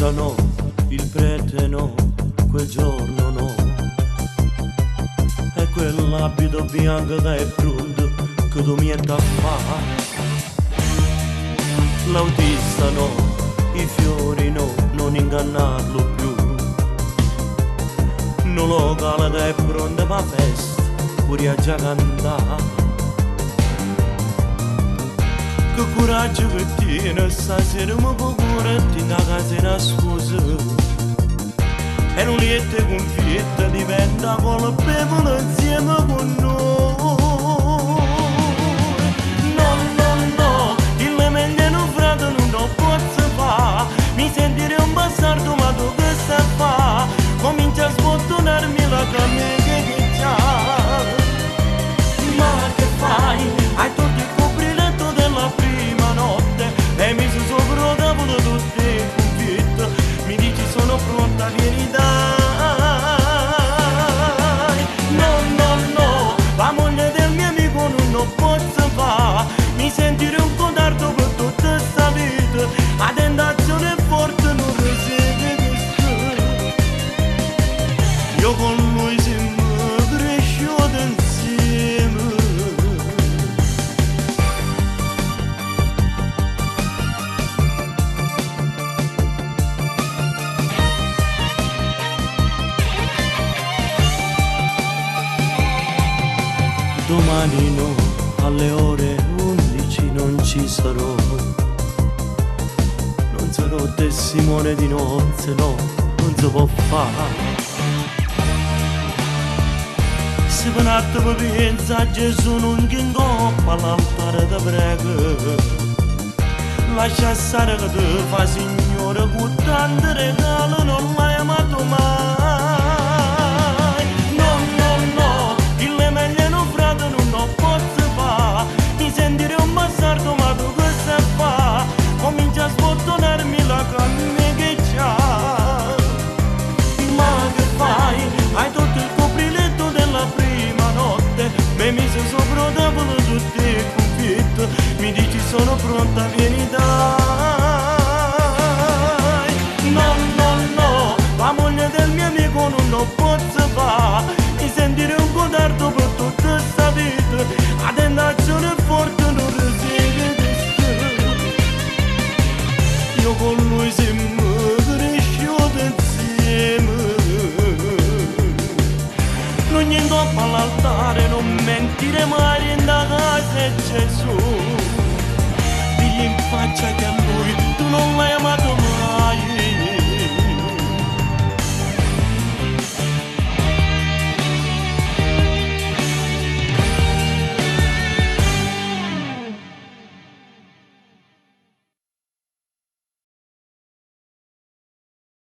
chiesa no, il prete no, quel giorno no. E quell'abito bianco che è pronto, che tu mi da fare. L'autista no, i fiori no, non ingannarlo più. Un locale che è pronto per festa, pure a già cantare. Che coraggio che tiene, stasera mi può curare in casa nascosta. E non liete confietta diventa colpevole insieme con noi. No, no, no, il meglio non frate non lo posso fare. Mi sentirei un bastardo ma tu che stai a fare? Comincia a sbottonarmi la camera che c'ha. Ma che fai? Hai tolto il copriletto della prima notte e mi sono sopra il tavolo tutte le confitte. Mi dici sono pronta, vieni dai. No, no, no, la moglie del mio amico non lo posso fare. Mi sentirei un codardo per tutta sta vita. La tentazione è forte, non resiste più. Io con lui siamo cresciuti insieme. Domani no, alle ore 11 non ci sarò. Non sarò testimone di nozze, no, non si può fare. Se venate per pensa a Gesù non che ingoppa all'altare da prego. Lascia stare che te fa signore con tanti regali non l'hai amato mai. No, no, no, il meglio non frate non lo posso fare. Mi sentirei un bastardo ma tu che sai fa? Comincia a sbottonarmi la canna che c'ha. Ma che fai? Hai tolto il copriletto della prima notte, mi mise sopra il tavolo tutte le confitte. Mi dici sono pronta, vieni dai. No, no, no, la moglie del mio amico non lo posso fare. Mi sentirei un codardo per tutta sta vita. La tentazione è forte, non resiste più. Io con lui siamo cresciuti insieme. Non indoppa all'altare, non mentire mai in da casa è Gesù. Digli in faccia che a lui tu non l'hai amato mai.